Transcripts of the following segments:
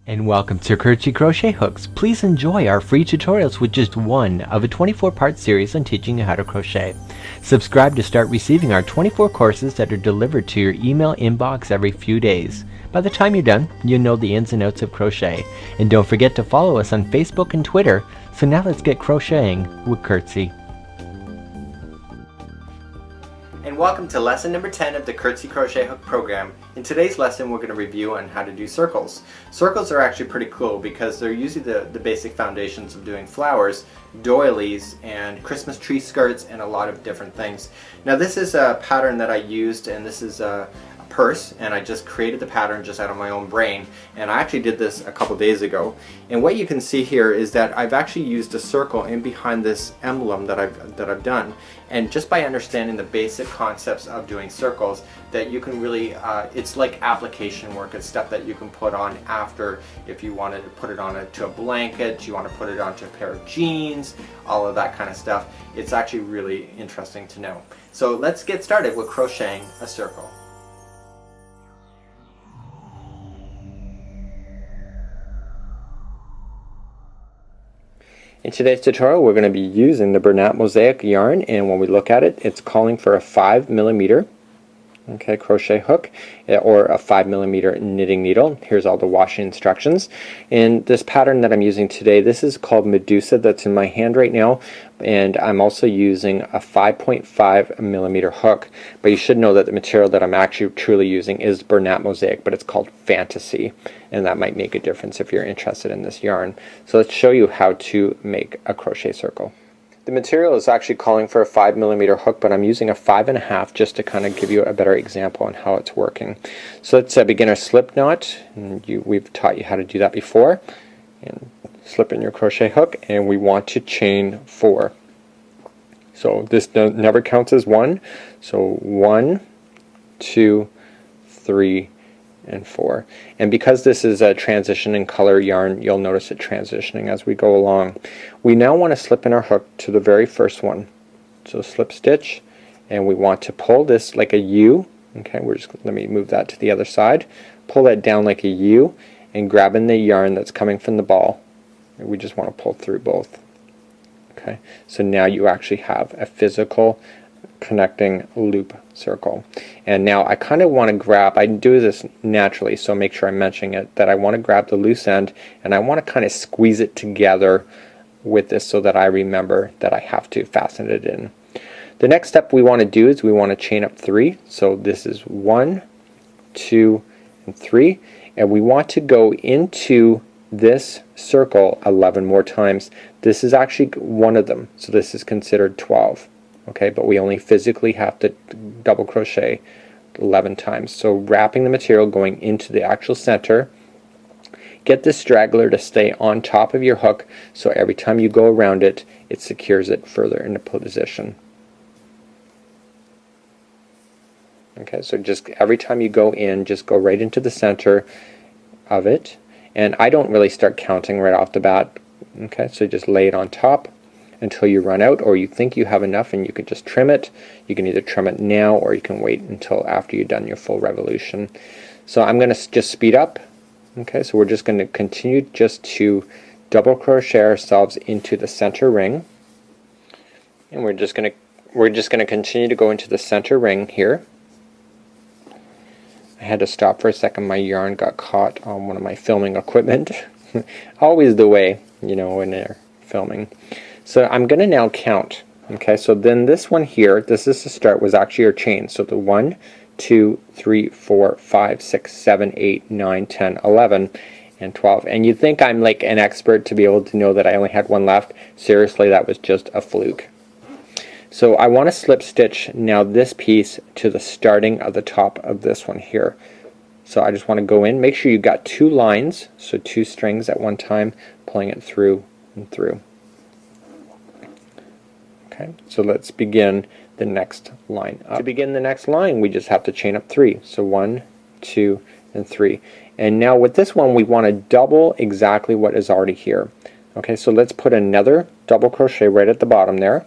And welcome to Crochet Hooks. Please enjoy our free tutorials with just one of a 24-part series on teaching you how to crochet. Subscribe to start receiving our 24 courses that are delivered to your email inbox every few days. By the time you're done, you'll know the ins and outs of crochet. And don't forget to follow us on Facebook and Twitter. So now let's get crocheting with Curtsy. And welcome to lesson number 10 of the Curtsy Crochet Hook program. In today's lesson we're going to review on how to do circles. Circles are actually pretty cool because they're usually the basic foundations of doing flowers, doilies, and Christmas tree skirts, and a lot of different things. Now this is a pattern that I used, and this is a purse, and I just created the pattern just out of my own brain, and I actually did this a couple days ago. And what you can see here is that I've actually used a circle in behind this emblem that I've done, and just by understanding the basic concepts of doing circles, that you can really it's like application work. It's stuff that you can put on after, if you wanted to put it on to a blanket, you want to put it onto a pair of jeans, all of that kind of stuff. It's actually really interesting to know. So let's get started with crocheting a circle. In today's tutorial we're going to be using the Bernat Mosaic yarn, and when we look at it, it's calling for a 5mm crochet hook or a 5mm knitting needle. Here's all the washing instructions. And this pattern that I'm using today, this is called Medusa, that's in my hand right now, and I'm also using a 5.5mm hook. But you should know that the material that I'm actually truly using is Bernat Mosaic, but it's called Fantasy, and that might make a difference if you're interested in this yarn. So let's show you how to make a crochet circle. The material is actually calling for a 5mm hook, but I'm using a 5.5 just to kind of give you a better example on how it's working. So let's begin our slip knot, and we've taught you how to do that before. And slip in your crochet hook, and we want to chain 4. So this never counts as 1. So 1, 2, 3, and 4. And because this is a transitioning color yarn, you'll notice it transitioning as we go along. We now want to slip in our hook to the very first one. So slip stitch, and we want to pull this like a U. Okay, let me move that to the other side. Pull that down like a U, and grab in the yarn that's coming from the ball. We just want to pull through both. Okay, so now you actually have a physical connecting loop circle. And now I kind of want to grab, I do this naturally, so make sure I'm mentioning it, that I want to grab the loose end and I want to kind of squeeze it together with this so that I remember that I have to fasten it in. The next step we want to do is we want to chain up 3. So this is 1, 2, and 3, and we want to go into this circle 11 more times. This is actually one of them, so this is considered 12. Okay, but we only physically have to double crochet 11 times. So wrapping the material, going into the actual center, get this straggler to stay on top of your hook, so every time you go around it, it secures it further into position. Okay, so just every time you go in, just go right into the center of it. And I don't really start counting right off the bat. Okay, so just lay it on top until you run out, or you think you have enough and you could just trim it. You can either trim it now or you can wait until after you've done your full revolution. So I'm going to just speed up. Okay, so we're just going to continue just to double crochet ourselves into the center ring, and we're just going to continue to go into the center ring here. I had to stop for a second. My yarn got caught on one of my filming equipment. Always the way, you know, when they're filming. So I'm going to now count. Okay, so then this one here, this is the start, was actually your chain. So the 1, 2, 3, 4, 5, 6, 7, 8, 9, 10, 11, and 12. And you'd think I'm like an expert to be able to know that I only had one left. Seriously, that was just a fluke. So I want to slip stitch now this piece to the starting of the top of this one here. So I just want to go in, make sure you got 2 lines, so 2 strings at one time, pulling it through and through. Okay, so let's begin the next line up. To begin the next line, we just have to chain up 3. So 1, 2, and 3. And now with this one, we want to double exactly what is already here. Okay, so let's put another double crochet right at the bottom there.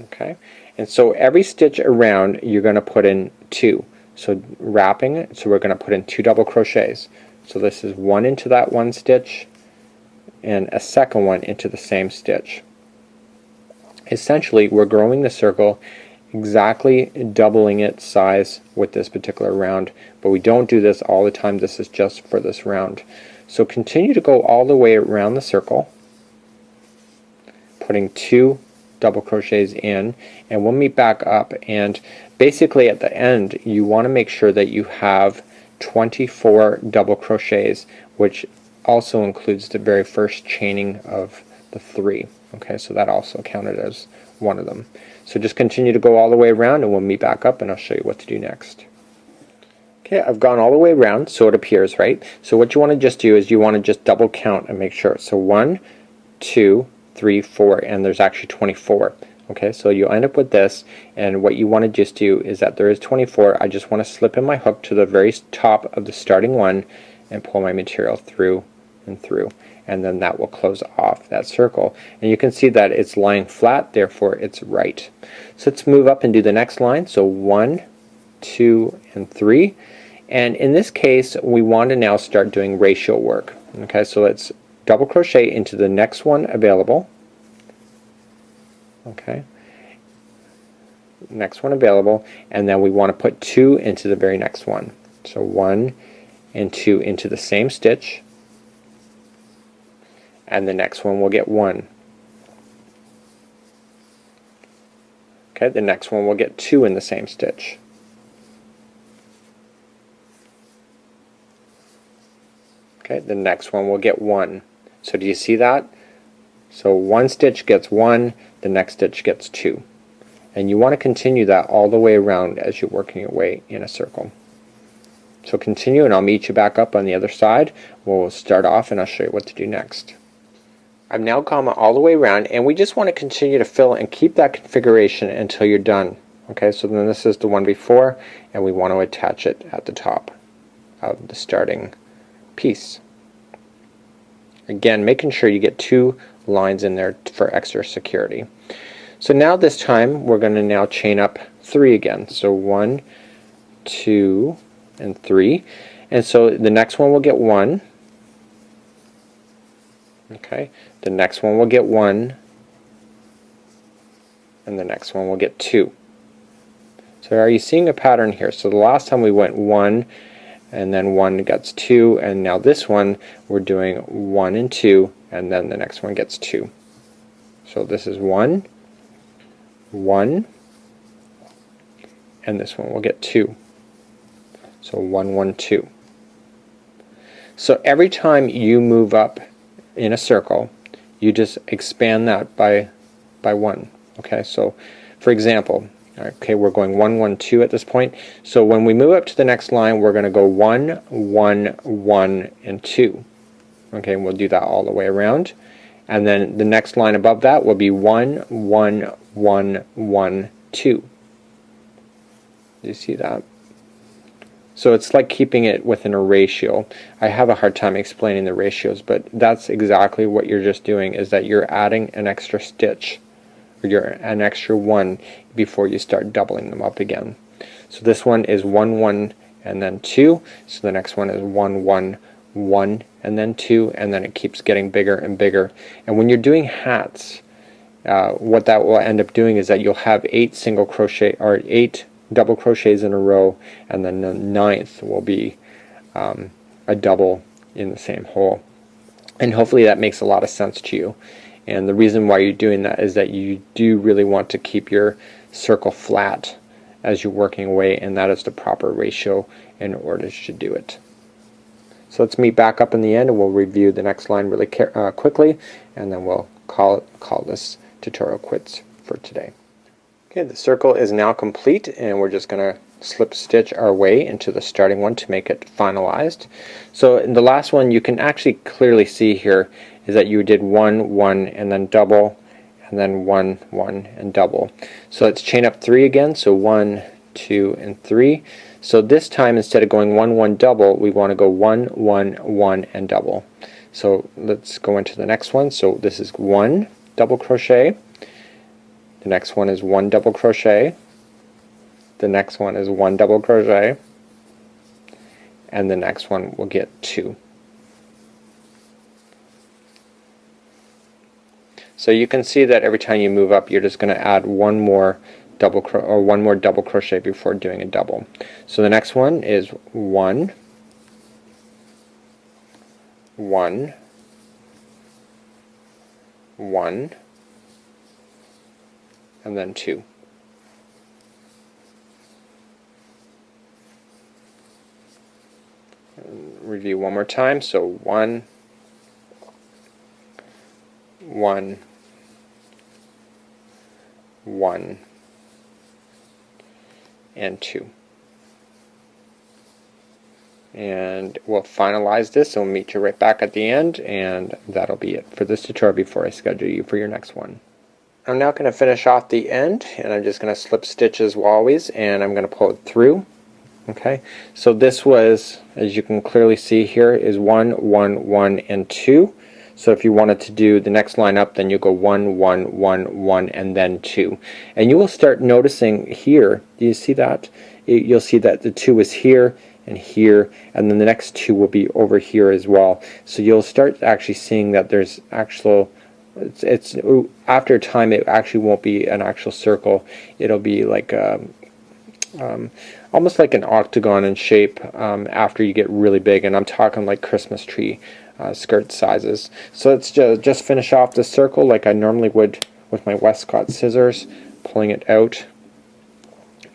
Okay, and so every stitch around you're going to put in 2. So wrapping it, so we're going to put in 2 double crochets. So this is one into that one stitch and a second one into the same stitch. Essentially we're growing the circle exactly doubling its size with this particular round, but we don't do this all the time. This is just for this round. So continue to go all the way around the circle, putting 2 double crochets in, and we'll meet back up, and basically at the end you want to make sure that you have 24 double crochets, which also includes the very first chaining of the 3. Okay, so that also counted as one of them. So just continue to go all the way around and we'll meet back up and I'll show you what to do next. Okay, I've gone all the way around, so it appears, right? So what you want to just do is you want to just double count and make sure. So 1, 2, 3, 4, and there's actually 24. Okay, so you'll end up with this, and what you want to just do is that there is 24. I just want to slip in my hook to the very top of the starting one and pull my material through and through, and then that will close off that circle. And you can see that it's lying flat, therefore it's right. So let's move up and do the next line. So 1, 2, and 3. And in this case we want to now start doing ratio work. Okay, so let's double crochet into the next one available. Okay, next one available, and then we want to put 2 into the very next one. So 1 and 2 into the same stitch, and the next one will get 1. Okay, the next one will get 2 in the same stitch. Okay, the next one will get 1. So do you see that? So one stitch gets 1, the next stitch gets 2. And you want to continue that all the way around as you're working your way in a circle. So continue, and I'll meet you back up on the other side. We'll start off and I'll show you what to do next. I've now come all the way around, and we just want to continue to fill and keep that configuration until you're done. Okay, so then this is the one before, and we want to attach it at the top of the starting piece. Again, making sure you get 2 lines in there for extra security. So now this time we're going to now chain up 3 again. So 1, 2, and 3. And so the next one will get 1. Okay, the next one will get 1, and the next one will get 2. So are you seeing a pattern here? So the last time we went 1, and then 1 gets 2, and now this one we're doing 1 and 2, and then the next one gets 2. So this is 1, 1, and this one will get 2. So 1, 1, 2. So every time you move up in a circle, you just expand that by 1. Okay, so for example, okay, we're going 1, 1, 2 at this point. So when we move up to the next line, we're going to go 1, 1, 1, and 2. Okay, and we'll do that all the way around. And then the next line above that will be 1, 1, 1, 1, 2. Do you see that? So it's like keeping it within a ratio. I have a hard time explaining the ratios, but that's exactly what you're just doing, is that you're adding an extra stitch, or an extra 1 before you start doubling them up again. So this one is 1, 1, and then 2. So the next one is 1, 1, 1, and then 2, and then it keeps getting bigger and bigger. And when you're doing hats, what that will end up doing is that you'll have 8 single crochet or 8 double crochets in a row, and then the 9th will be a double in the same hole. And hopefully that makes a lot of sense to you. And the reason why you're doing that is that you do really want to keep your circle flat as you're working away, and that is the proper ratio in order to do it. So let's meet back up in the end, and we'll review the next line really quickly, and then we'll call this tutorial quits for today. Okay, the circle is now complete, and we're just going to slip stitch our way into the starting one to make it finalized. So in the last one, you can actually clearly see here is that you did 1, 1, and then double, and then 1, 1, and double. So let's chain up 3 again. So 1, 2, and 3. So this time, instead of going 1, 1, double, we want to go 1, 1, 1, and double. So let's go into the next one. So this is 1 double crochet. The next one is 1 double crochet. The next one is 1 double crochet. and the next one will get 2. So you can see that every time you move up, you're just going to add one more double crochet before doing a double. So the next one is 1, 1, 1, and then 2. Review one more time. So 1, 1, 1, and 2. And we'll finalize this, and we'll meet you right back at the end, and that'll be it for this tutorial before I schedule you for your next one. I'm now going to finish off the end, and I'm just going to slip stitch as always, and I'm going to pull it through. Okay, so this was, as you can clearly see here, is 1, 1, 1, and 2. So if you wanted to do the next line up, then you go 1, 1, 1, 1, and then 2. And you will start noticing here, do you see that? You'll see that the 2 is here and here, and then the next 2 will be over here as well. So you'll start actually seeing that there's actual, it's after a time it actually won't be an actual circle. It'll be like almost like an octagon in shape after you get really big, and I'm talking like Christmas tree skirt sizes. So let's just finish off the circle like I normally would with my Westcott scissors, pulling it out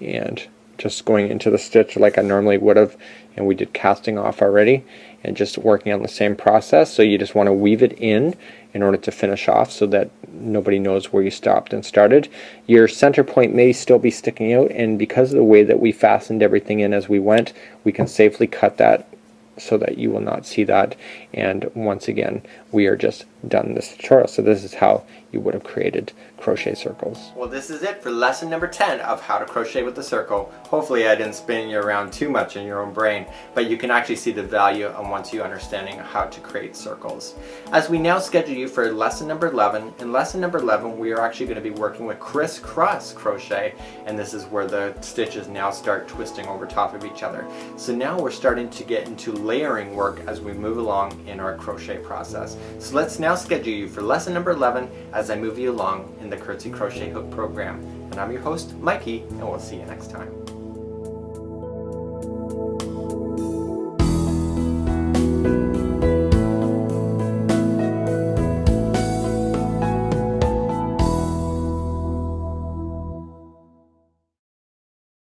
and just going into the stitch like I normally would have, and we did casting off already, and just working on the same process. So you just want to weave it in order to finish off so that nobody knows where you stopped and started. Your center point may still be sticking out, and because of the way that we fastened everything in as we went, we can safely cut that so that you will not see that. And once again, we are just done this tutorial. So this is how you would have created crochet circles. Well, this is it for lesson number 10 of how to crochet with the circle. Hopefully I didn't spin you around too much in your own brain, but you can actually see the value and once you understanding how to create circles. As we now schedule you for lesson number 11, in lesson number 11 we are actually going to be working with crisscross crochet, and this is where the stitches now start twisting over top of each other. So now we're starting to get into layering work as we move along in our crochet process. So let's now schedule you for lesson number 11 as I move you along in the Curtsy Crochet Hook program. And I'm your host, Mikey, and we'll see you next time.